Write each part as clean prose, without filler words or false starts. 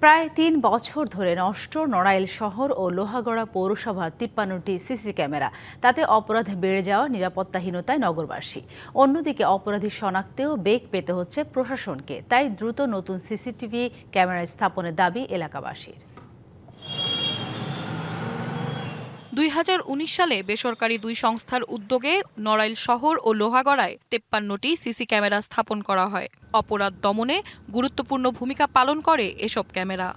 প্রায় ৩ বছর ধরে নষ্ট নড়াইল শহর ও লোহাগড়া পৌরসভার ৫৩টি সিসি ক্যামেরা, তাতে অপরাধ বেড়ে যাওয়া নিরাপত্তাহীনতায় নগরবাসী। অন্যদিকে অপরাধী শনাক্তেও বেগ পেতে হচ্ছে প্রশাসনকে, তাই দ্রুত নতুন সিসিটিভি ক্যামেরা স্থাপনের দাবি এলাকাবাসীর। ২০১৯ সালে বেসরকারি দুই সংস্থার উদ্যোগে নড়াইল শহর ও লোহাগড়ায় ৫৩টি সিসি ক্যামেরা স্থাপন করা হয়। অপরাধ দমনে গুরুত্বপূর্ণ ভূমিকা পালন করে এসব ক্যামেরা।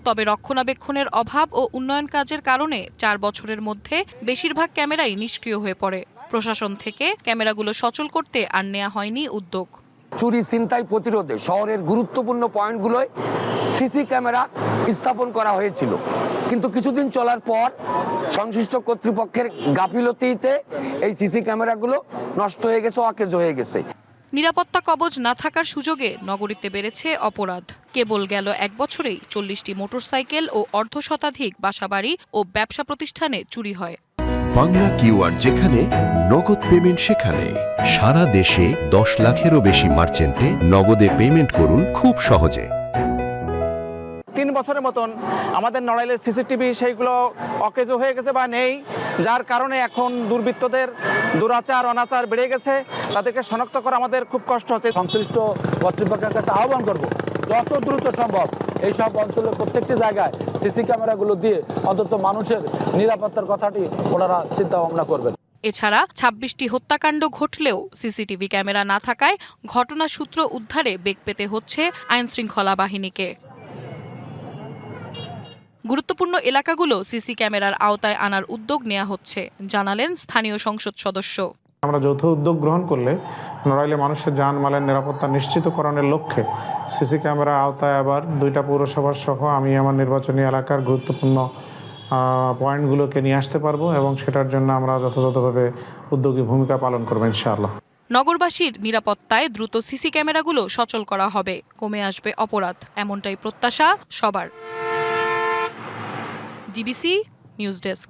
তবে রক্ষণাবেক্ষণের অভাব ও উন্নয়ন কাজের কারণে ৪ বছরের মধ্যে বেশিরভাগ ক্যামেরাই নিষ্ক্রিয় হয়ে পড়ে। প্রশাসন থেকে ক্যামেরাগুলো সচল করতে আর নেওয়া হয়নি উদ্যোগ। চুরি ছিনতাই প্রতিরোধে শহরের গুরুত্বপূর্ণ পয়েন্টগুলোয় সিসি ক্যামেরা স্থাপন করা হয়েছিল, কিন্তু কিছুদিন চলার পর সংশ্লিষ্ট কর্তৃপক্ষের গাফিলতিতে এই সিসি ক্যামেরাগুলো নষ্ট হয়ে গেছে, অকেজ হয়ে গেছে। নিরাপত্তা কবচ না থাকার সুযোগে নগরীতে বেড়েছে অপরাধ। কেবল গেল ১ বছরেই ৪০টি মোটরসাইকেল ও অর্ধশতাধিক বাসাবাড়ি ও ব্যবসা প্রতিষ্ঠানে চুরি হয়। বাংলা কিউআর যেখানে, নগদ পেমেন্ট সেখানে। সারা দেশে ১০ লাখেরও বেশি মার্চেন্টে নগদে পেমেন্ট করুন খুব সহজে। ৩ বছরের মতন আমাদের নড়াইলের সিসিটিভি সেইগুলো অকেজো হয়ে গেছে বা নেই, যার কারণে এখন দুর্বৃত্তদের দুরাচার অনাচার বেড়ে গেছে। তাদেরকে শনাক্ত করা আমাদের খুব কষ্ট হচ্ছে। সংশ্লিষ্ট কর্তৃপক্ষের কাছে আহ্বান করব, যত দ্রুত সম্ভব এইসব অঞ্চলের প্রত্যেকটি জায়গায় সিসি ক্যামেরাগুলো দিয়ে অন্তত মানুষের নিরাপত্তার কথাটি ওনারা চিন্তা ভাবনা করবেন। এছাড়া ২৬টি হত্যাকাণ্ড ঘটলেও সিসিটিভি ক্যামেরা না থাকায় ঘটনার সূত্র উদ্ধারে বেগ পেতে হচ্ছে আইনশৃঙ্খলা বাহিনীকে। গুরুত্বপূর্ণ এলাকাগুলো সিসি ক্যামেরার আওতায় আনার উদ্যোগ নেওয়া হচ্ছে, জানালেন স্থানীয় সংসদ সদস্য। আমরা যৌথ উদ্যোগ গ্রহণ করলে নড়াইলে মানুষের জানমালের নিরাপত্তা নিশ্চিতকরণের লক্ষ্যে সিসি ক্যামেরা আওতায় আবার ২টা পৌরসভার সহ আমি আমার নির্বাচনী এলাকার গুরুত্বপূর্ণ পয়েন্টগুলোকে নিয়ে আসতে পারবো, এবং সেটার জন্য আমরা যথাযথভাবে উদ্যোগী ভূমিকা পালন করবো ইনশাআল্লাহ। নগরবাসীর নিরাপত্তায় দ্রুত সিসি ক্যামেরাগুলো সচল করা হবে, কমে আসবে অপরাধ, এমনটাই প্রত্যাশা সবার। DBC news desk.